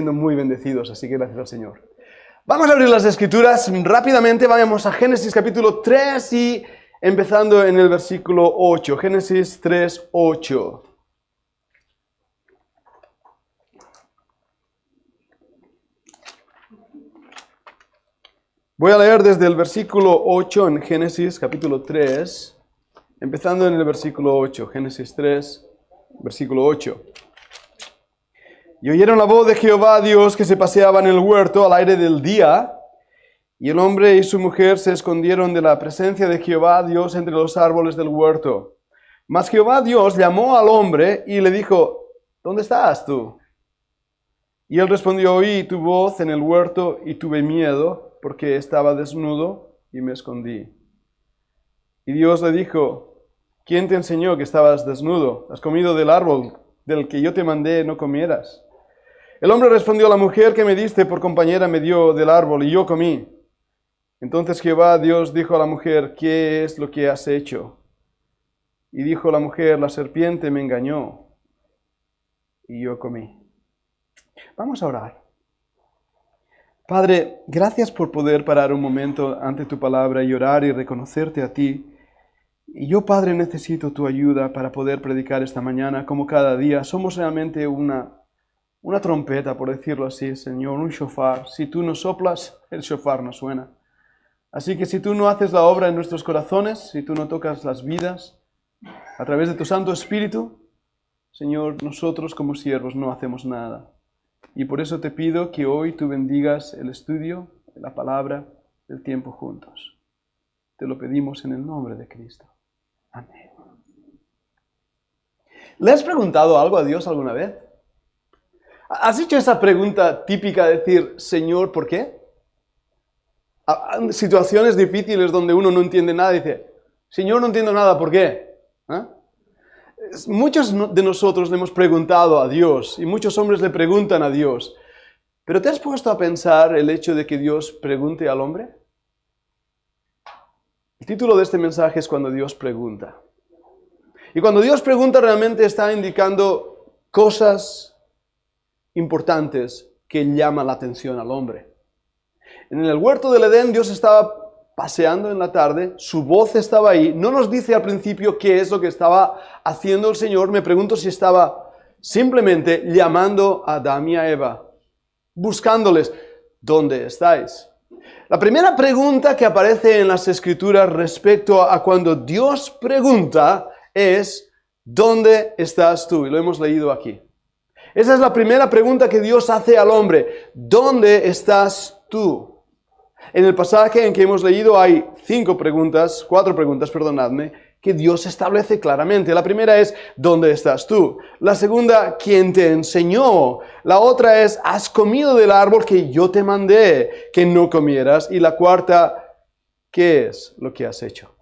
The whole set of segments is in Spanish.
siendo muy bendecidos, así que gracias al Señor. Vamos a abrir las Escrituras rápidamente, vayamos a Génesis capítulo 3 y empezando en el versículo 8, Génesis 3, 8. Voy a leer desde el versículo 8 en Génesis capítulo 3, empezando en el versículo 8, Génesis 3, versículo 8. Y oyeron la voz de Jehová Dios que se paseaba en el huerto al aire del día, y el hombre y su mujer se escondieron de la presencia de Jehová Dios entre los árboles del huerto. Mas Jehová Dios llamó al hombre y le dijo, ¿dónde estás tú? Y él respondió, oí tu voz en el huerto y tuve miedo, porque estaba desnudo y me escondí. Y Dios le dijo, ¿quién te enseñó que estabas desnudo? ¿Has comido del árbol del que yo te mandé no comieras? El hombre respondió, la mujer que me diste por compañera me dio del árbol y yo comí. Entonces Jehová Dios dijo a la mujer, ¿qué es lo que has hecho? Y dijo la mujer, la serpiente me engañó y yo comí. Vamos a orar. Padre, gracias por poder parar un momento ante tu palabra y orar y reconocerte a ti. Y yo, Padre, necesito tu ayuda para poder predicar esta mañana como cada día. Somos realmente una trompeta, por decirlo así, Señor, un shofar. Si tú no soplas, el shofar no suena. Así que si tú no haces la obra en nuestros corazones, si tú no tocas las vidas a través de tu Santo Espíritu, Señor, nosotros como siervos no hacemos nada. Y por eso te pido que hoy tú bendigas el estudio, la palabra, el tiempo juntos. Te lo pedimos en el nombre de Cristo. Amén. ¿Le has preguntado algo a Dios alguna vez? ¿Has hecho esa pregunta típica de decir, Señor, ¿por qué? Situaciones difíciles donde uno no entiende nada y dice, Señor, no entiendo nada, ¿por qué? Muchos de nosotros le hemos preguntado a Dios y muchos hombres le preguntan a Dios. ¿Pero te has puesto a pensar el hecho de que Dios pregunte al hombre? El título de este mensaje es Cuando Dios pregunta. Y cuando Dios pregunta realmente está indicando cosas importantes que llaman la atención al hombre. En el huerto del Edén Dios estaba paseando en la tarde, su voz estaba ahí, no nos dice al principio qué es lo que estaba haciendo el Señor, me pregunto si estaba simplemente llamando a Adán y a Eva, buscándoles, ¿dónde estáis? La primera pregunta que aparece en las Escrituras respecto a cuando Dios pregunta es, ¿dónde estás tú? Y lo hemos leído aquí. Esa es la primera pregunta que Dios hace al hombre, ¿dónde estás tú? En el pasaje en que hemos leído hay cuatro preguntas, que Dios establece claramente. La primera es, ¿dónde estás tú? La segunda, ¿quién te enseñó? La otra es, ¿has comido del árbol que yo te mandé que no comieras? Y la cuarta, ¿qué es lo que has hecho?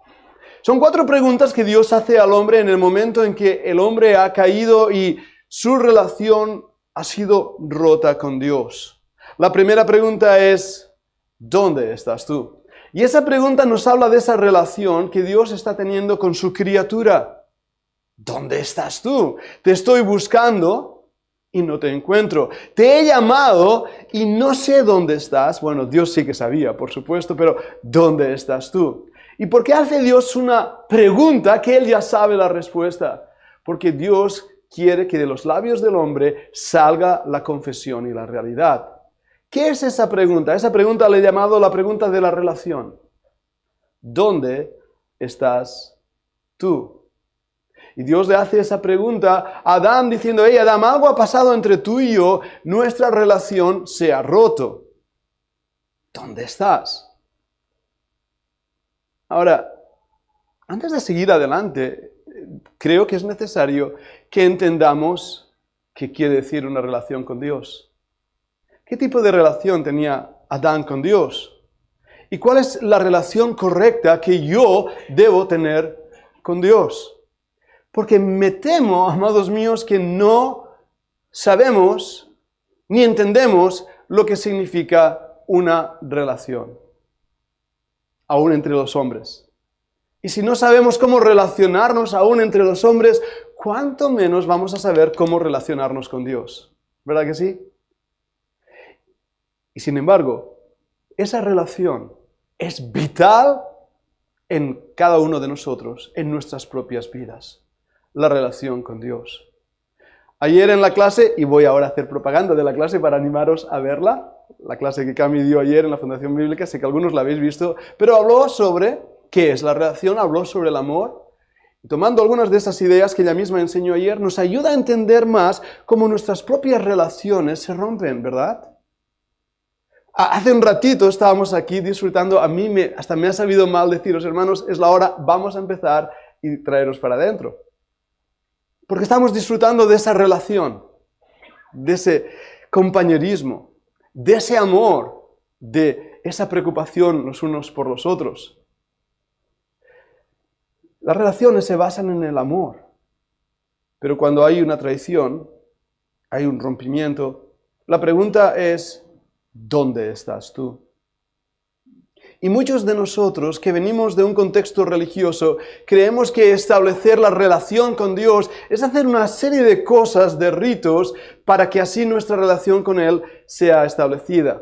Son cuatro preguntas que Dios hace al hombre en el momento en que el hombre ha caído y su relación ha sido rota con Dios. La primera pregunta es, ¿dónde estás tú? Y esa pregunta nos habla de esa relación que Dios está teniendo con su criatura. ¿Dónde estás tú? Te estoy buscando y no te encuentro. Te he llamado y no sé dónde estás. Bueno, Dios sí que sabía, por supuesto, pero ¿dónde estás tú? ¿Y por qué hace Dios una pregunta que Él ya sabe la respuesta? Porque Dios quiere que de los labios del hombre salga la confesión y la realidad. ¿Qué es esa pregunta? Esa pregunta le he llamado la pregunta de la relación. ¿Dónde estás tú? Y Dios le hace esa pregunta a Adán diciendo, hey Adán, algo ha pasado entre tú y yo, nuestra relación se ha roto. ¿Dónde estás? Ahora, antes de seguir adelante, creo que es necesario que entendamos qué quiere decir una relación con Dios. ¿Qué tipo de relación tenía Adán con Dios? ¿Y cuál es la relación correcta que yo debo tener con Dios? Porque me temo, amados míos, que no sabemos ni entendemos lo que significa una relación, aún entre los hombres. Y si no sabemos cómo relacionarnos aún entre los hombres, ¿cuánto menos vamos a saber cómo relacionarnos con Dios? ¿Verdad que sí? Y sin embargo, esa relación es vital en cada uno de nosotros, en nuestras propias vidas. La relación con Dios. Ayer en la clase, y voy ahora a hacer propaganda de la clase para animaros a verla, la clase que Cami dio ayer en la Fundación Bíblica, sé que algunos la habéis visto, pero habló sobre qué es la relación, habló sobre el amor. Y tomando algunas de esas ideas que ella misma enseñó ayer, nos ayuda a entender más cómo nuestras propias relaciones se rompen, ¿verdad? Hace un ratito estábamos aquí disfrutando, hasta me ha sabido mal deciros, hermanos, es la hora, vamos a empezar y traeros para adentro. Porque estamos disfrutando de esa relación, de ese compañerismo, de ese amor, de esa preocupación los unos por los otros. Las relaciones se basan en el amor, pero cuando hay una traición, hay un rompimiento, la pregunta es, ¿dónde estás tú? Y muchos de nosotros que venimos de un contexto religioso, creemos que establecer la relación con Dios es hacer una serie de cosas, de ritos, para que así nuestra relación con Él sea establecida.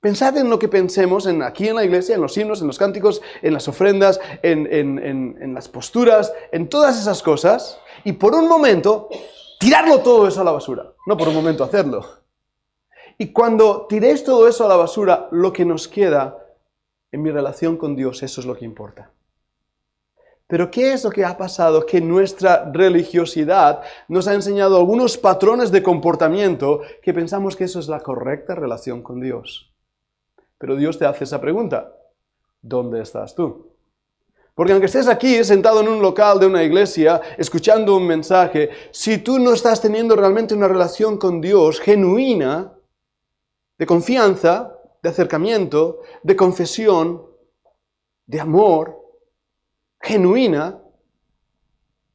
Pensad en lo que pensemos aquí en la iglesia, en los himnos, en los cánticos, en las ofrendas, en las posturas, en todas esas cosas, y por un momento, tirarlo todo eso a la basura. No por un momento hacerlo. Y cuando tiréis todo eso a la basura, lo que nos queda en mi relación con Dios, eso es lo que importa. Pero ¿qué es lo que ha pasado? Que nuestra religiosidad nos ha enseñado algunos patrones de comportamiento que pensamos que eso es la correcta relación con Dios. Pero Dios te hace esa pregunta, ¿dónde estás tú? Porque aunque estés aquí sentado en un local de una iglesia, escuchando un mensaje, si tú no estás teniendo realmente una relación con Dios genuina, de confianza, de acercamiento, de confesión, de amor, genuina,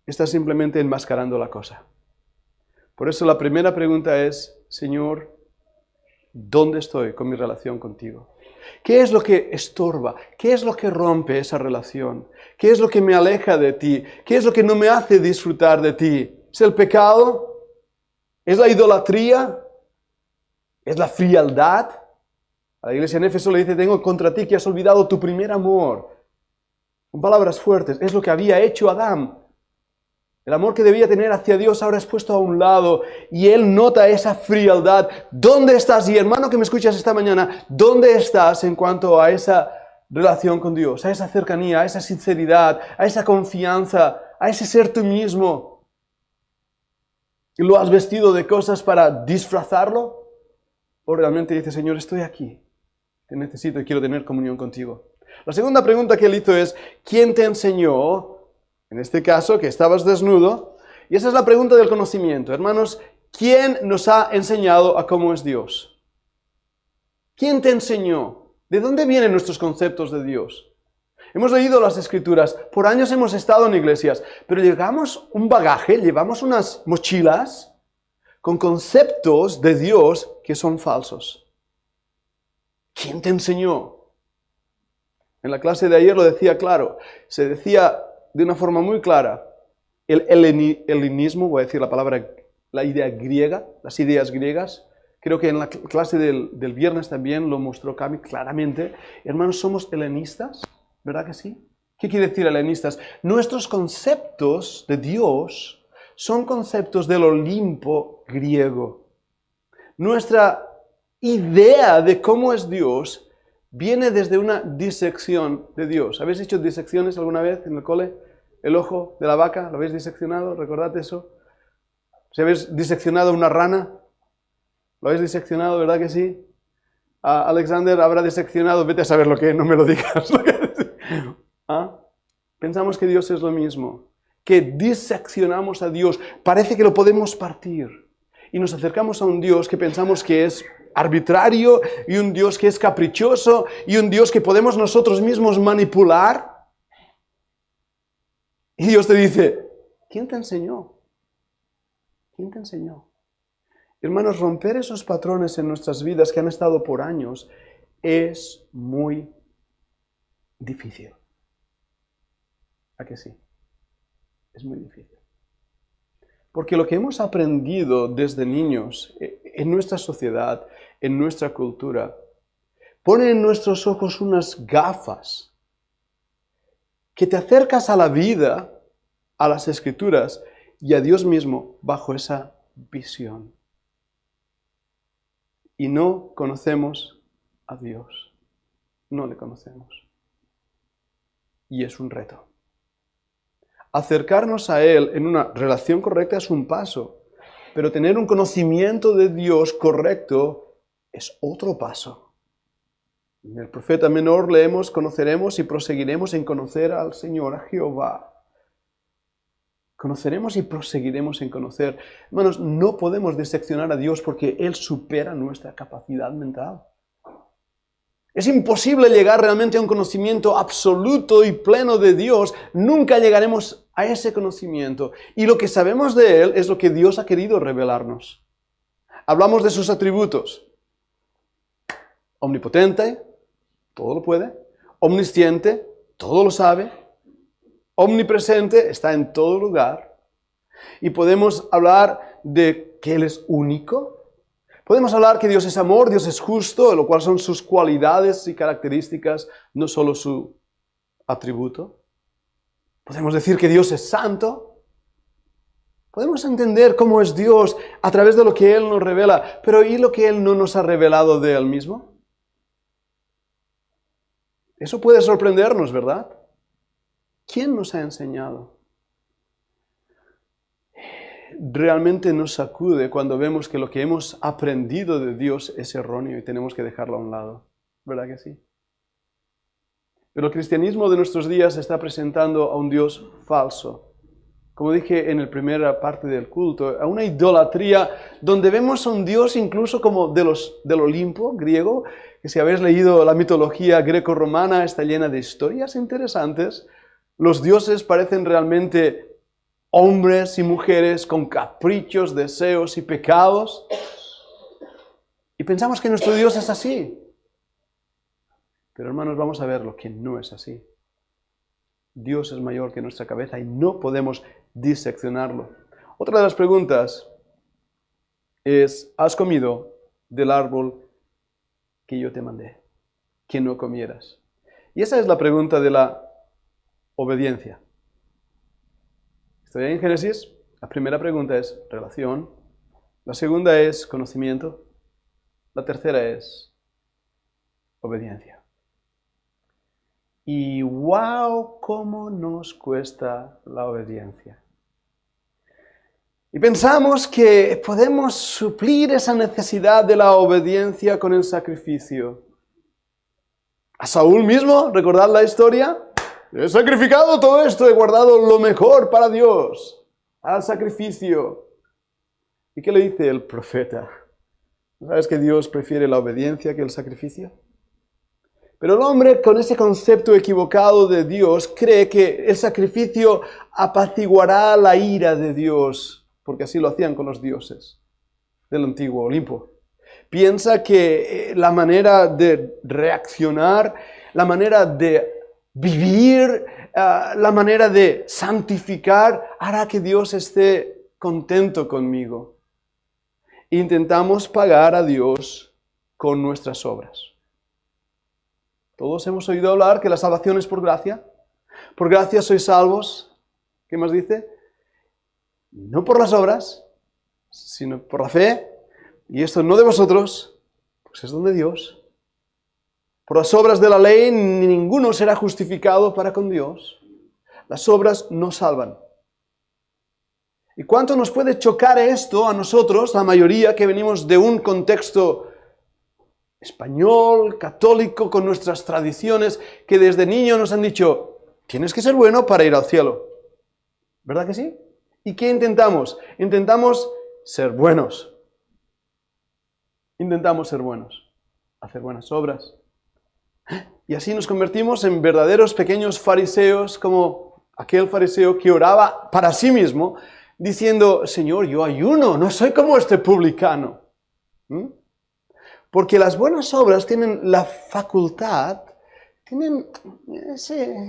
estás simplemente enmascarando la cosa. Por eso la primera pregunta es, Señor, ¿dónde estoy con mi relación contigo? ¿Qué es lo que estorba? ¿Qué es lo que rompe esa relación? ¿Qué es lo que me aleja de ti? ¿Qué es lo que no me hace disfrutar de ti? ¿Es el pecado? ¿Es la idolatría? ¿Es la frialdad? A la iglesia en Éfeso le dice, tengo contra ti que has olvidado tu primer amor. Con palabras fuertes, es lo que había hecho Adán. El amor que debía tener hacia Dios ahora es puesto a un lado y él nota esa frialdad. ¿Dónde estás? Y hermano que me escuchas esta mañana, ¿dónde estás en cuanto a esa relación con Dios? A esa cercanía, a esa sinceridad, a esa confianza, a ese ser tú mismo. ¿Y lo has vestido de cosas para disfrazarlo? ¿O realmente dices, Señor, estoy aquí? Te necesito y quiero tener comunión contigo. La segunda pregunta que él hizo es, ¿quién te enseñó, en este caso, que estabas desnudo? Y esa es la pregunta del conocimiento. Hermanos, ¿quién nos ha enseñado a cómo es Dios? ¿Quién te enseñó? ¿De dónde vienen nuestros conceptos de Dios? Hemos leído las Escrituras, por años hemos estado en iglesias, pero llevamos un bagaje, llevamos unas mochilas con conceptos de Dios que son falsos. ¿Quién te enseñó? En la clase de ayer lo decía claro. Se decía de una forma muy clara. El helenismo, voy a decir la idea griega, las ideas griegas. Creo que en la clase del viernes también lo mostró Cami claramente. Hermanos, somos helenistas, ¿verdad que sí? ¿Qué quiere decir helenistas? Nuestros conceptos de Dios son conceptos del Olimpo griego. Nuestra idea de cómo es Dios viene desde una disección de Dios. ¿Habéis hecho disecciones alguna vez en el cole? El ojo de la vaca, ¿lo habéis diseccionado? ¿Recordad eso? ¿Si habéis diseccionado una rana? ¿Lo habéis diseccionado, verdad que sí? Alexander habrá diseccionado, vete a saber lo que es, no me lo digas. ¿Ah? Pensamos que Dios es lo mismo, que diseccionamos a Dios, parece que lo podemos partir. Y nos acercamos a un Dios que pensamos que es arbitrario y un Dios que es caprichoso y un Dios que podemos nosotros mismos manipular. Y Dios te dice, ¿quién te enseñó? ¿Quién te enseñó? Hermanos, romper esos patrones en nuestras vidas que han estado por años es muy difícil. ¿A que sí? Es muy difícil. Porque lo que hemos aprendido desde niños en nuestra sociedad en nuestra cultura, pone en nuestros ojos unas gafas que te acercas a la vida, a las Escrituras y a Dios mismo bajo esa visión. Y no conocemos a Dios. No le conocemos. Y es un reto. Acercarnos a Él en una relación correcta es un paso, pero tener un conocimiento de Dios correcto es otro paso. En el profeta menor leemos, conoceremos y proseguiremos en conocer al Señor, a Jehová. Conoceremos y proseguiremos en conocer. Hermanos, no podemos diseccionar a Dios porque Él supera nuestra capacidad mental. Es imposible llegar realmente a un conocimiento absoluto y pleno de Dios. Nunca llegaremos a ese conocimiento. Y lo que sabemos de Él es lo que Dios ha querido revelarnos. Hablamos de sus atributos. Omnipotente, todo lo puede. Omnisciente, todo lo sabe. Omnipresente, está en todo lugar. Y podemos hablar de que Él es único. Podemos hablar que Dios es amor, Dios es justo, lo cual son sus cualidades y características, no solo su atributo. Podemos decir que Dios es santo. Podemos entender cómo es Dios a través de lo que Él nos revela, pero ¿y lo que Él no nos ha revelado de Él mismo? Eso puede sorprendernos, ¿verdad? ¿Quién nos ha enseñado? Realmente nos sacude cuando vemos que lo que hemos aprendido de Dios es erróneo y tenemos que dejarlo a un lado. ¿Verdad que sí? Pero el cristianismo de nuestros días está presentando a un Dios falso. Como dije en la primera parte del culto, a una idolatría donde vemos a un Dios incluso como del Olimpo griego, que si habéis leído la mitología greco-romana está llena de historias interesantes. Los dioses parecen realmente hombres y mujeres con caprichos, deseos y pecados. Y pensamos que nuestro Dios es así. Pero hermanos, vamos a ver lo que no es así. Dios es mayor que nuestra cabeza y no podemos diseccionarlo. Otra de las preguntas es, ¿has comido del árbol que yo te mandé, que no comieras? Y esa es la pregunta de la obediencia. Estoy en Génesis. La primera pregunta es relación. La segunda es conocimiento. La tercera es obediencia. Y wow, cómo nos cuesta la obediencia. Y pensamos que podemos suplir esa necesidad de la obediencia con el sacrificio. A Saúl mismo, ¿recordad la historia? He sacrificado todo esto, he guardado lo mejor para Dios, al sacrificio. ¿Y qué le dice el profeta? ¿Sabes que Dios prefiere la obediencia que el sacrificio? Pero el hombre con ese concepto equivocado de Dios cree que el sacrificio apaciguará la ira de Dios, porque así lo hacían con los dioses del antiguo Olimpo. Piensa que la manera de reaccionar, la manera de vivir, la manera de santificar, hará que Dios esté contento conmigo. Intentamos pagar a Dios con nuestras obras. Todos hemos oído hablar que la salvación es por gracia. Por gracia sois salvos. ¿Qué más dice? No por las obras, sino por la fe. Y esto no de vosotros, pues es don de Dios. Por las obras de la ley ninguno será justificado para con Dios. Las obras no salvan. ¿Y cuánto nos puede chocar esto a nosotros, la mayoría que venimos de un contexto español, católico, con nuestras tradiciones, que desde niño nos han dicho, tienes que ser bueno para ir al cielo? ¿Verdad que sí? ¿Y qué intentamos? Intentamos ser buenos. Intentamos ser buenos, hacer buenas obras. Y así nos convertimos en verdaderos pequeños fariseos, como aquel fariseo que oraba para sí mismo, diciendo, Señor, yo ayuno, no soy como este publicano. Porque las buenas obras tienen la facultad, tienen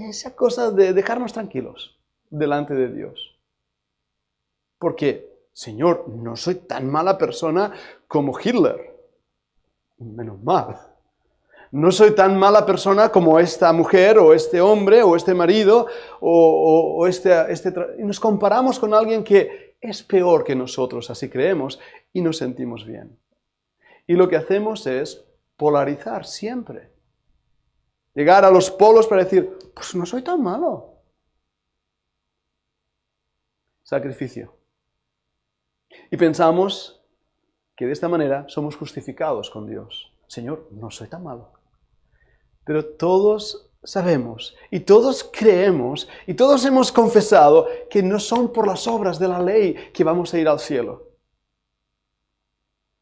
esa cosa de dejarnos tranquilos delante de Dios. Porque, Señor, no soy tan mala persona como Hitler. menos mal. No soy tan mala persona como esta mujer, o este hombre, o este marido, y nos comparamos con alguien que es peor que nosotros, así creemos, y nos sentimos bien. Y lo que hacemos es polarizar siempre. Llegar a los polos para decir, pues no soy tan malo. Sacrificio. Y pensamos que de esta manera somos justificados con Dios. Señor, no soy tan malo. Pero todos sabemos, y todos creemos, y todos hemos confesado que no son por las obras de la ley que vamos a ir al cielo.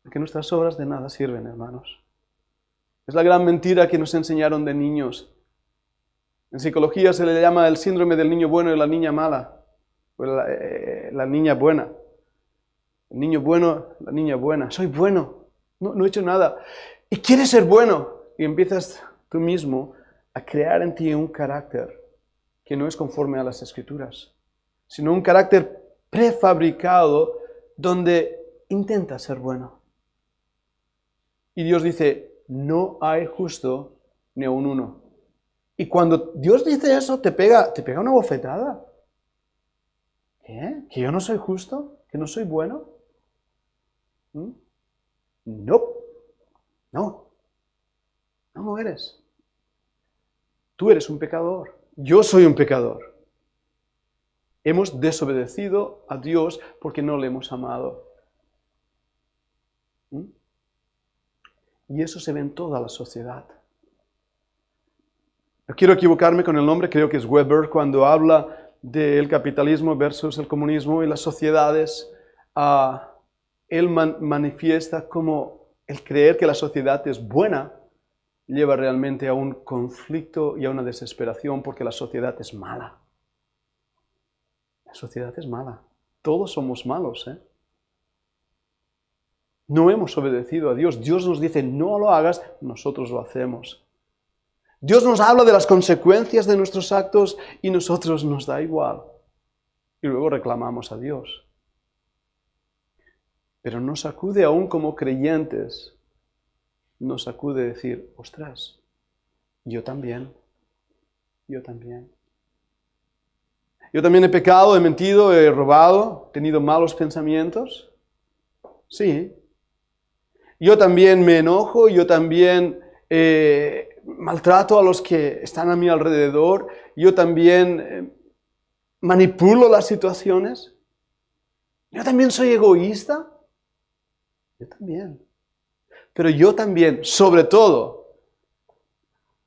Porque nuestras obras de nada sirven, hermanos. Es la gran mentira que nos enseñaron de niños. En psicología se le llama el síndrome del niño bueno y la niña mala. O la niña buena. El niño bueno, la niña buena. Soy bueno, no he hecho nada. Y quieres ser bueno. Y empiezas tú mismo a crear en ti un carácter que no es conforme a las Escrituras, sino un carácter prefabricado donde intenta ser bueno. Y Dios dice, no hay justo ni aun uno. Y cuando Dios dice eso, te pega una bofetada. ¿Qué? ¿Que yo no soy justo? ¿Que no soy bueno? No, no lo eres. Tú eres un pecador. Yo soy un pecador. Hemos desobedecido a Dios porque no le hemos amado. Y eso se ve en toda la sociedad. No quiero equivocarme con el nombre, creo que es Weber, cuando habla del capitalismo versus el comunismo y las sociedades. Él manifiesta cómo el creer que la sociedad es buena lleva realmente a un conflicto y a una desesperación porque la sociedad es mala. La sociedad es mala. Todos somos malos, ¿eh? No hemos obedecido a Dios. Dios nos dice, no lo hagas, nosotros lo hacemos. Dios nos habla de las consecuencias de nuestros actos y nosotros nos da igual. Y luego reclamamos a Dios. Pero nos sacude aún como creyentes, nos sacude decir, ostras, yo también. Yo también he pecado, he mentido, he robado, he tenido malos pensamientos. Sí. Yo también me enojo, yo también maltrato a los que están a mi alrededor, yo también manipulo las situaciones. Yo también soy egoísta. Yo también. Pero yo también, sobre todo,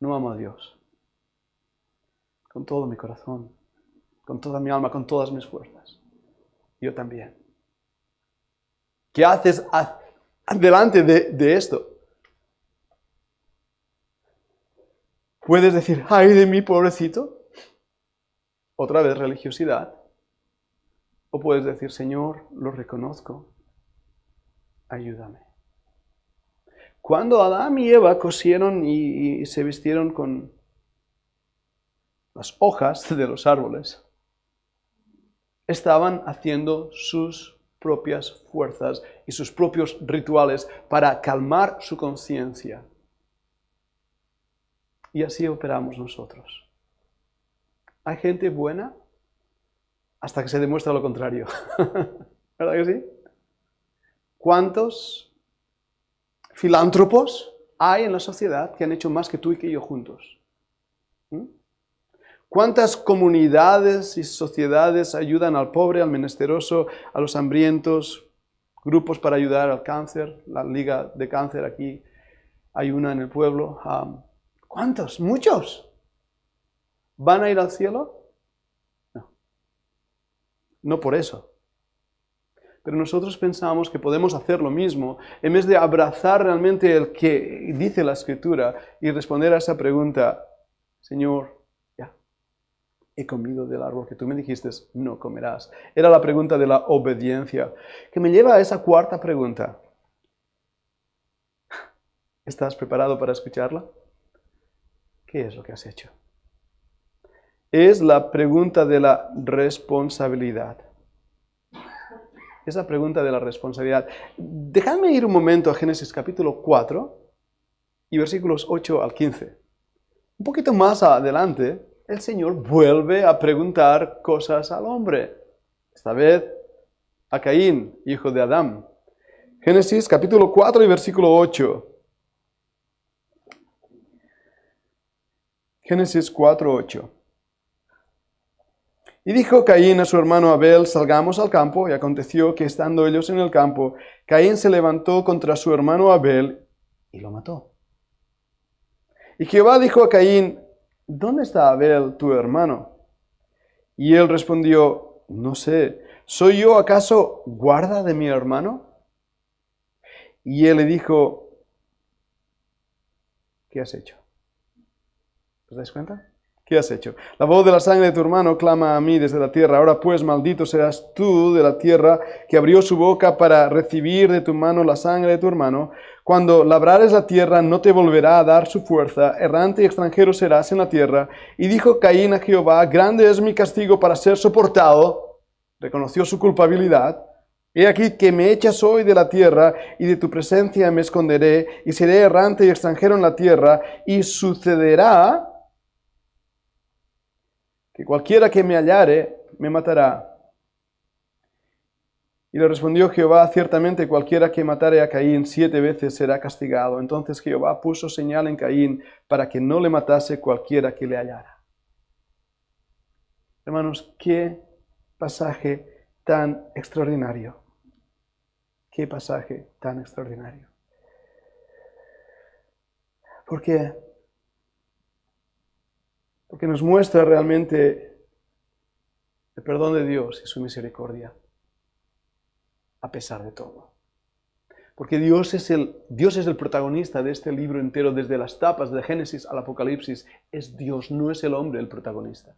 no amo a Dios. Con todo mi corazón, con toda mi alma, con todas mis fuerzas. Yo también. ¿Qué haces delante de esto? Puedes decir, ay de mí, pobrecito. Otra vez religiosidad. O puedes decir, Señor, lo reconozco. Ayúdame. Cuando Adán y Eva cosieron y se vistieron con las hojas de los árboles, estaban haciendo sus propias fuerzas y sus propios rituales para calmar su conciencia. Y así operamos nosotros. Hay gente buena hasta que se demuestra lo contrario. ¿Verdad que sí? ¿Cuántos filántropos hay en la sociedad que han hecho más que tú y que yo juntos? ¿Cuántas comunidades y sociedades ayudan al pobre, al menesteroso, a los hambrientos? Grupos para ayudar al cáncer, la Liga de Cáncer aquí, hay una en el pueblo. ¿Cuántos? ¿Muchos? ¿Van a ir al cielo? No. No por eso. Pero nosotros pensamos que podemos hacer lo mismo en vez de abrazar realmente el que dice la Escritura y responder a esa pregunta, Señor, ya, he comido del árbol que tú me dijiste, no comerás. Era la pregunta de la obediencia, que me lleva a esa cuarta pregunta. ¿Estás preparado para escucharla? ¿Qué es lo que has hecho? Es la pregunta de la responsabilidad. Es la pregunta de la responsabilidad. Dejadme ir un momento a Génesis capítulo 4 y versículos 8 al 15. Un poquito más adelante, el Señor vuelve a preguntar cosas al hombre. Esta vez a Caín, hijo de Adán. Génesis capítulo 4 y versículo 8. Génesis 4, 8. Y dijo Caín a su hermano Abel, salgamos al campo, y aconteció que estando ellos en el campo, Caín se levantó contra su hermano Abel y lo mató. Y Jehová dijo a Caín, ¿dónde está Abel tu hermano? Y él respondió, no sé, ¿soy yo acaso guarda de mi hermano? Y él le dijo, ¿qué has hecho? ¿Os dais cuenta? ¿Qué has hecho? La voz de la sangre de tu hermano clama a mí desde la tierra. Ahora pues, maldito serás tú de la tierra que abrió su boca para recibir de tu mano la sangre de tu hermano. Cuando labrares la tierra, no te volverá a dar su fuerza. Errante y extranjero serás en la tierra. Y dijo Caín a Jehová, grande es mi castigo para ser soportado. Reconoció su culpabilidad. He aquí que me echas hoy de la tierra, y de tu presencia me esconderé, y seré errante y extranjero en la tierra, y sucederá que cualquiera que me hallare, me matará. Y le respondió Jehová, ciertamente cualquiera que matare a Caín 7 veces será castigado. Entonces Jehová puso señal en Caín para que no le matase cualquiera que le hallara. Hermanos, qué pasaje tan extraordinario. Qué pasaje tan extraordinario. Porque nos muestra realmente el perdón de Dios y su misericordia, a pesar de todo. Porque Dios es el protagonista de este libro entero, desde las tapas de Génesis al Apocalipsis. Es Dios, no es el hombre el protagonista.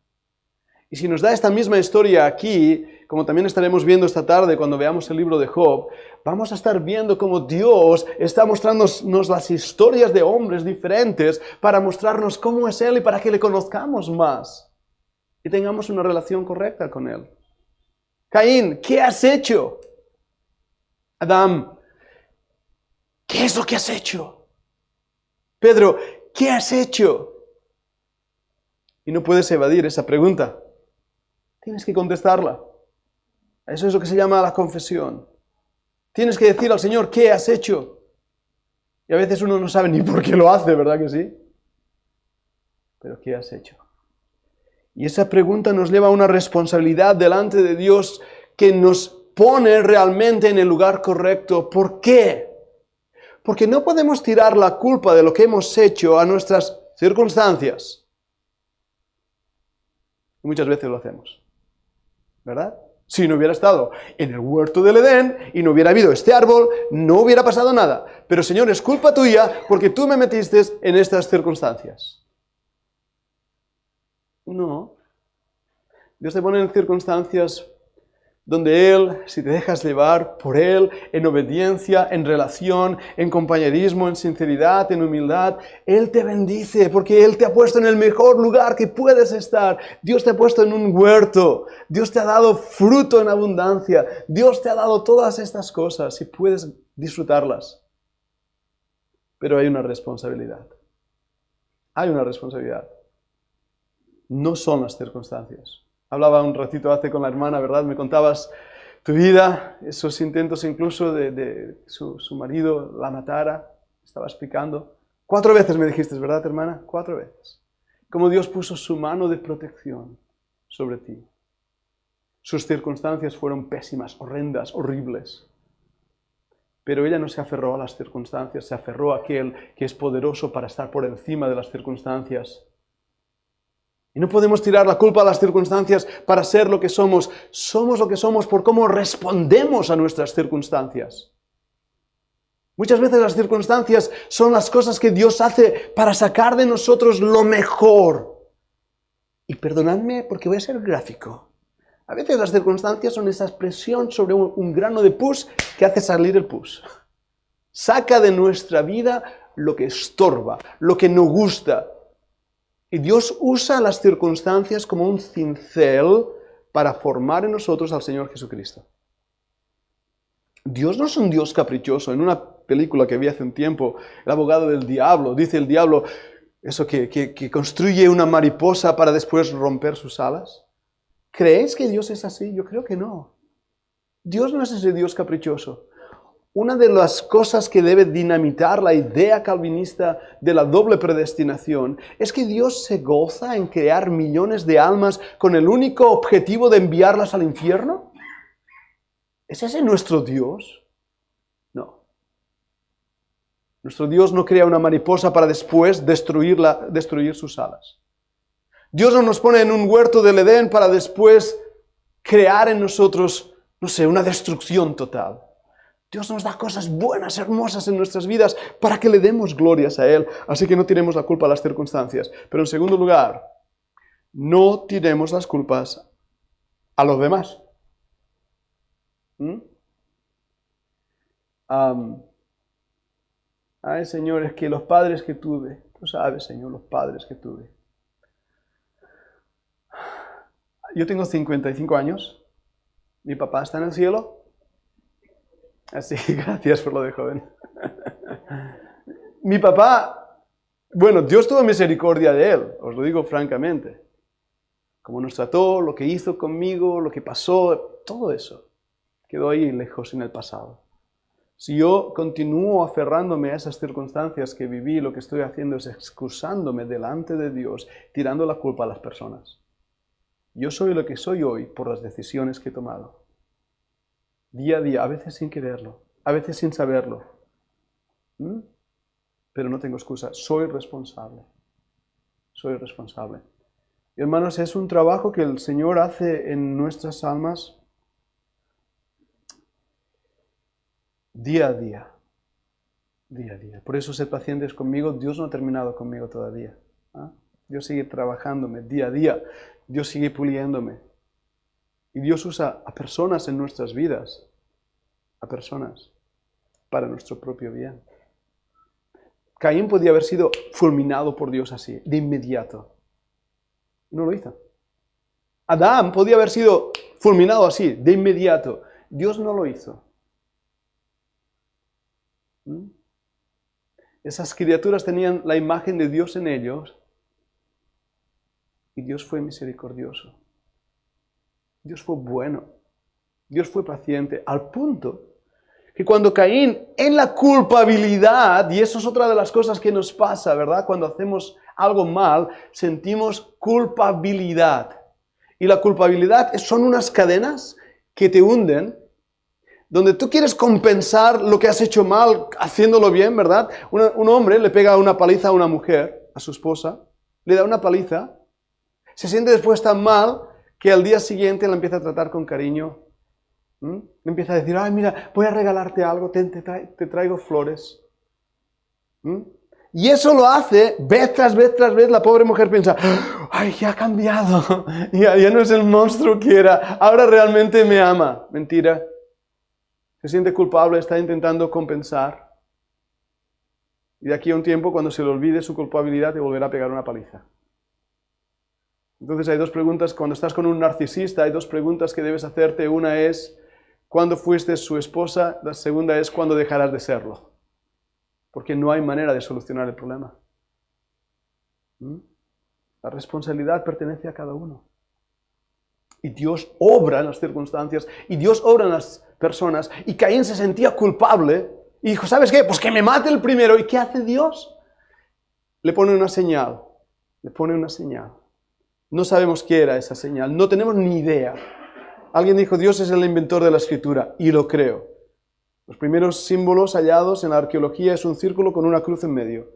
Y si nos da esta misma historia aquí, como también estaremos viendo esta tarde cuando veamos el libro de Job, vamos a estar viendo cómo Dios está mostrándonos las historias de hombres diferentes para mostrarnos cómo es Él y para que le conozcamos más y tengamos una relación correcta con Él. Caín, ¿qué has hecho? Adán, ¿qué es lo que has hecho? Pedro, ¿qué has hecho? Y no puedes evadir esa pregunta. Tienes que contestarla. Eso es lo que se llama la confesión. Tienes que decir al Señor, ¿qué has hecho? Y a veces uno no sabe ni por qué lo hace, ¿verdad que sí? Pero ¿qué has hecho? Y esa pregunta nos lleva a una responsabilidad delante de Dios que nos pone realmente en el lugar correcto. ¿Por qué? Porque no podemos tirar la culpa de lo que hemos hecho a nuestras circunstancias. Y muchas veces lo hacemos. ¿Verdad? Si no hubiera estado en el huerto del Edén y no hubiera habido este árbol, no hubiera pasado nada. Pero Señor, es culpa tuya porque tú me metiste en estas circunstancias. No. Dios te pone en circunstancias donde Él, si te dejas llevar por Él, en obediencia, en relación, en compañerismo, en sinceridad, en humildad, Él te bendice porque Él te ha puesto en el mejor lugar que puedes estar. Dios te ha puesto en un huerto, Dios te ha dado fruto en abundancia, Dios te ha dado todas estas cosas y puedes disfrutarlas. Pero hay una responsabilidad. Hay una responsabilidad. No son las circunstancias. Hablaba un ratito hace con la hermana, ¿verdad? Me contabas tu vida, esos intentos incluso de su marido la matara. Estaba explicando. 4 veces me dijiste, ¿verdad, hermana? 4 veces. Cómo Dios puso su mano de protección sobre ti. Sus circunstancias fueron pésimas, horrendas, horribles. Pero ella no se aferró a las circunstancias, se aferró a aquel que es poderoso para estar por encima de las circunstancias. Y no podemos tirar la culpa a las circunstancias para ser lo que somos. Somos lo que somos por cómo respondemos a nuestras circunstancias. Muchas veces las circunstancias son las cosas que Dios hace para sacar de nosotros lo mejor. Y perdonadme porque voy a ser gráfico. A veces las circunstancias son esa presión sobre un grano de pus que hace salir el pus. Saca de nuestra vida lo que estorba, lo que no gusta. Y Dios usa las circunstancias como un cincel para formar en nosotros al Señor Jesucristo. Dios no es un Dios caprichoso. En una película que vi hace un tiempo, El abogado del diablo, dice el diablo, eso que construye una mariposa para después romper sus alas. ¿Creéis que Dios es así? Yo creo que no. Dios no es ese Dios caprichoso. Una de las cosas que debe dinamitar la idea calvinista de la doble predestinación es que Dios se goza en crear millones de almas con el único objetivo de enviarlas al infierno. ¿Es ese nuestro Dios? No. Nuestro Dios no crea una mariposa para después destruir sus alas. Dios no nos pone en un huerto del Edén para después crear en nosotros, no sé, una destrucción total. Dios nos da cosas buenas, hermosas en nuestras vidas para que le demos glorias a Él. Así que no tiremos la culpa a las circunstancias. Pero en segundo lugar, no tiremos las culpas a los demás. Ay, Señor, es que los padres que tuve, tú sabes, Señor, los padres que tuve. Yo tengo 55 años, mi papá está en el cielo. Así, gracias por lo de joven. Mi papá, bueno, Dios tuvo misericordia de él, os lo digo francamente. Cómo nos trató, lo que hizo conmigo, lo que pasó, todo eso quedó ahí lejos en el pasado. Si yo continúo aferrándome a esas circunstancias que viví, lo que estoy haciendo es excusándome delante de Dios, tirando la culpa a las personas. Yo soy lo que soy hoy por las decisiones que he tomado. Día a día, a veces sin quererlo, a veces sin saberlo. Pero no tengo excusa, soy responsable. Soy responsable. Hermanos, es un trabajo que el Señor hace en nuestras almas día a día. Día a día. Por eso sed pacientes conmigo, Dios no ha terminado conmigo todavía. Dios sigue trabajándome día a día, Dios sigue puliéndome. Y Dios usa a personas en nuestras vidas, a personas, para nuestro propio bien. Caín podía haber sido fulminado por Dios así, de inmediato. No lo hizo. Adán podía haber sido fulminado así, de inmediato. Dios no lo hizo. Esas criaturas tenían la imagen de Dios en ellos y Dios fue misericordioso. Dios fue bueno, Dios fue paciente, al punto que cuando Caín, en la culpabilidad, y eso es otra de las cosas que nos pasa, ¿verdad? Cuando hacemos algo mal, sentimos culpabilidad. Y la culpabilidad son unas cadenas que te hunden, donde tú quieres compensar lo que has hecho mal haciéndolo bien, ¿verdad? Un hombre le pega una paliza a una mujer, a su esposa, le da una paliza, se siente después tan mal que al día siguiente la empieza a tratar con cariño. Le empieza a decir, ay, mira, voy a regalarte algo, te traigo flores. Y eso lo hace, vez tras vez tras vez, la pobre mujer piensa, ay, ya ha cambiado, ya no es el monstruo que era, ahora realmente me ama. Mentira. Se siente culpable, está intentando compensar. Y de aquí a un tiempo, cuando se le olvide su culpabilidad, te volverá a pegar una paliza. Entonces hay dos preguntas, cuando estás con un narcisista, hay dos preguntas que debes hacerte. Una es, ¿cuándo fuiste su esposa? La segunda es, ¿cuándo dejarás de serlo? Porque no hay manera de solucionar el problema. La responsabilidad pertenece a cada uno. Y Dios obra en las circunstancias, y Dios obra en las personas, y Caín se sentía culpable, y dijo, ¿sabes qué? Pues que me mate el primero. ¿Y qué hace Dios? Le pone una señal, No sabemos qué era esa señal, no tenemos ni idea. Alguien dijo, Dios es el inventor de la Escritura, y lo creo. Los primeros símbolos hallados en la arqueología es un círculo con una cruz en medio.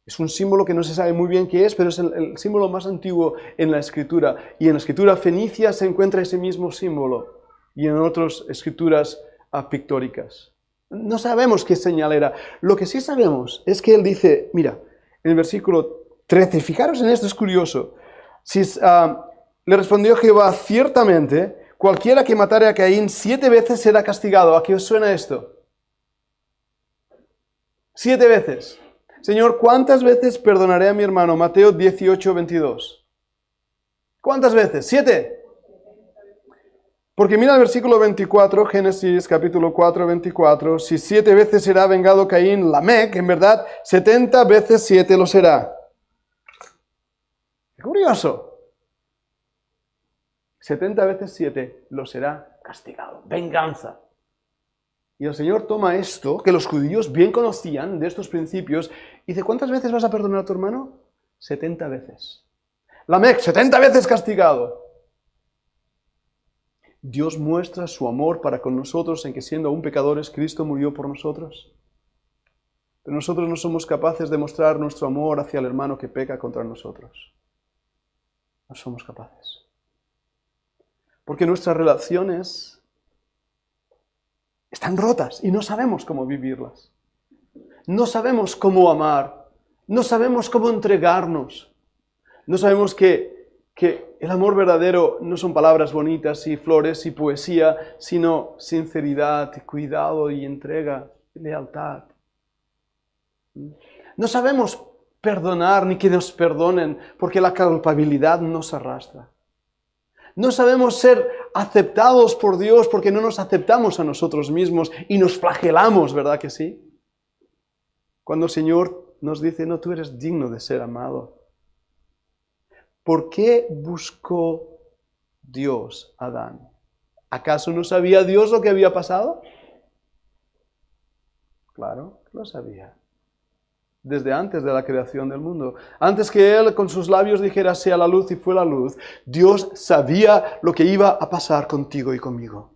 Es un símbolo que no se sabe muy bien qué es, pero es el símbolo más antiguo en la Escritura. Y en la Escritura fenicia se encuentra ese mismo símbolo, y en otras escrituras pictóricas. No sabemos qué señal era. Lo que sí sabemos es que él dice, mira, en el versículo 13, fijaros en esto, es curioso. Le respondió Jehová, ciertamente, cualquiera que matare a Caín 7 veces será castigado. ¿A qué os suena esto? 7 veces. Señor, ¿cuántas veces perdonaré a mi hermano? Mateo 18, 22. ¿Cuántas veces? 7. Porque mira el versículo 24, Génesis capítulo 4, 24. Si 7 veces será vengado Caín, Lamec, en verdad, 70 veces 7 lo será. Qué curioso. 70 veces 7 lo será castigado. Venganza. Y el Señor toma esto, que los judíos bien conocían de estos principios, y dice, ¿cuántas veces vas a perdonar a tu hermano? 70 veces. Lamec, 70 veces castigado. Dios muestra su amor para con nosotros en que siendo aún pecadores, Cristo murió por nosotros. Pero nosotros no somos capaces de mostrar nuestro amor hacia el hermano que peca contra nosotros. No somos capaces. Porque nuestras relaciones están rotas y no sabemos cómo vivirlas. No sabemos cómo amar. No sabemos cómo entregarnos. No sabemos que el amor verdadero no son palabras bonitas y flores y poesía, sino sinceridad, cuidado y entrega, lealtad. No sabemos perdonar ni que nos perdonen porque la culpabilidad nos arrastra. No sabemos ser aceptados por Dios porque no nos aceptamos a nosotros mismos y nos flagelamos, ¿verdad que sí? Cuando el Señor nos dice, no, tú eres digno de ser amado. ¿Por qué buscó Dios a Adán? ¿Acaso no sabía Dios lo que había pasado? Claro, lo sabía. Desde antes de la creación del mundo. Antes que Él con sus labios dijera sea la luz y fue la luz, Dios sabía lo que iba a pasar contigo y conmigo.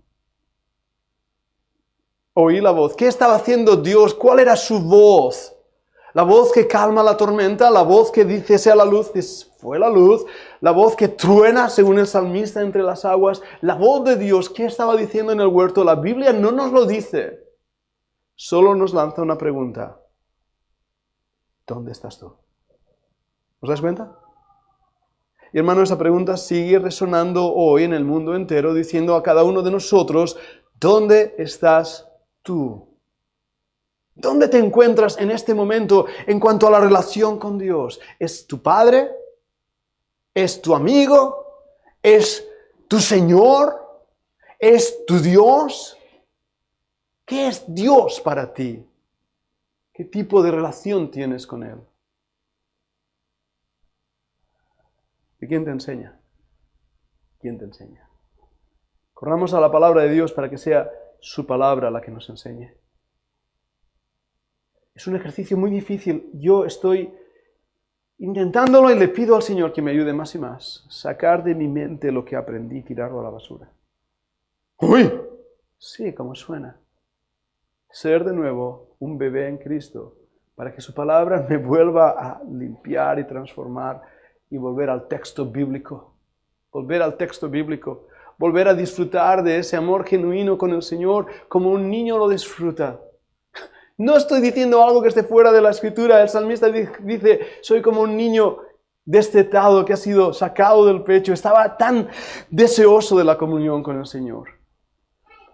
Oí la voz. ¿Qué estaba haciendo Dios? ¿Cuál era su voz? La voz que calma la tormenta, la voz que dice sea la luz, fue la luz, la voz que truena según el salmista entre las aguas, la voz de Dios, ¿qué estaba diciendo en el huerto? La Biblia no nos lo dice, solo nos lanza una pregunta. ¿Dónde estás tú? ¿Os das cuenta? Y hermano, esa pregunta sigue resonando hoy en el mundo entero, diciendo a cada uno de nosotros, ¿dónde estás tú? ¿Dónde te encuentras en este momento en cuanto a la relación con Dios? ¿Es tu Padre? ¿Es tu amigo? ¿Es tu Señor? ¿Es tu Dios? ¿Qué es Dios para ti? ¿Qué tipo de relación tienes con Él? ¿Y quién te enseña? ¿Quién te enseña? Corramos a la palabra de Dios para que sea su palabra la que nos enseñe. Es un ejercicio muy difícil. Yo estoy intentándolo y le pido al Señor que me ayude más y más. Sacar de mi mente lo que aprendí y tirarlo a la basura. ¡Uy! Sí, como suena. Ser de nuevo un bebé en Cristo para que su palabra me vuelva a limpiar y transformar y volver al texto bíblico. Volver al texto bíblico. Volver a disfrutar de ese amor genuino con el Señor como un niño lo disfruta. No estoy diciendo algo que esté fuera de la Escritura. El salmista dice, soy como un niño destetado que ha sido sacado del pecho. Estaba tan deseoso de la comunión con el Señor.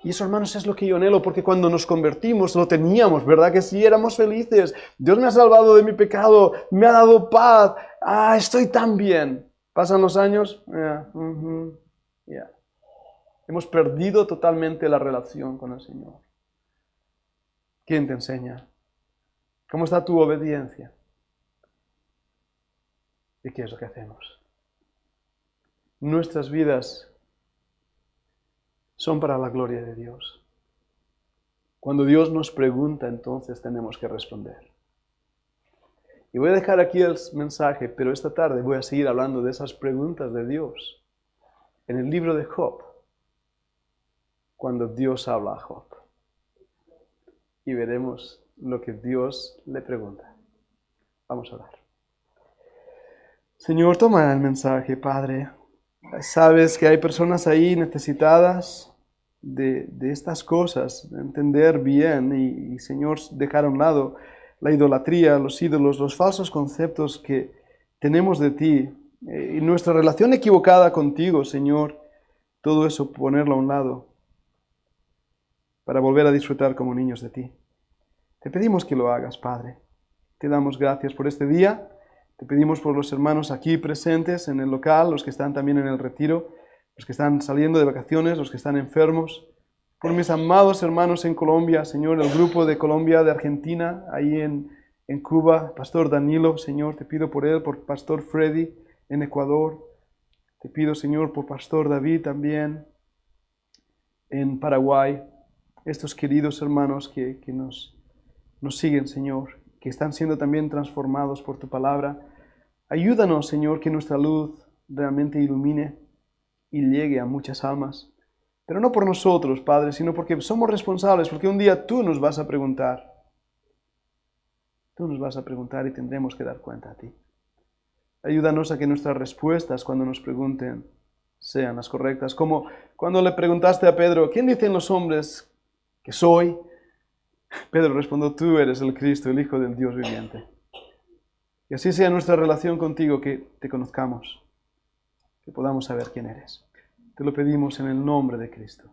Y eso, hermanos, es lo que yo anhelo, porque cuando nos convertimos lo teníamos, ¿verdad? Que sí, éramos felices. Dios me ha salvado de mi pecado, me ha dado paz. Estoy tan bien. Pasan los años, hemos perdido totalmente la relación con el Señor. ¿Quién te enseña? ¿Cómo está tu obediencia? ¿Y qué es lo que hacemos? Nuestras vidas son para la gloria de Dios. Cuando Dios nos pregunta, entonces tenemos que responder. Y voy a dejar aquí el mensaje, pero esta tarde voy a seguir hablando de esas preguntas de Dios. En el libro de Job, cuando Dios habla a Job. Y veremos lo que Dios le pregunta. Vamos a orar. Señor, toma el mensaje, Padre. Sabes que hay personas ahí necesitadas de estas cosas, de entender bien y, Señor, dejar a un lado la idolatría, los ídolos, los falsos conceptos que tenemos de ti y nuestra relación equivocada contigo, Señor, todo eso ponerlo a un lado para volver a disfrutar como niños de ti. Te pedimos que lo hagas, Padre. Te damos gracias por este día. Te pedimos por los hermanos aquí presentes en el local, los que están también en el retiro, los que están saliendo de vacaciones, los que están enfermos, por mis amados hermanos en Colombia, Señor, el grupo de Colombia, de Argentina, ahí en Cuba, Pastor Danilo, Señor, te pido por él, por Pastor Freddy en Ecuador, te pido, Señor, por Pastor David también en Paraguay, estos queridos hermanos que nos siguen, Señor, que están siendo también transformados por tu palabra. Ayúdanos, Señor, que nuestra luz realmente ilumine y llegue a muchas almas. Pero no por nosotros, Padre, sino porque somos responsables, porque un día tú nos vas a preguntar. Tú nos vas a preguntar y tendremos que dar cuenta a ti. Ayúdanos a que nuestras respuestas cuando nos pregunten sean las correctas. Como cuando le preguntaste a Pedro, ¿quién dicen los hombres que soy? Pedro respondió, tú eres el Cristo, el Hijo del Dios viviente. Y así sea nuestra relación contigo, que te conozcamos, que podamos saber quién eres. Te lo pedimos en el nombre de Cristo.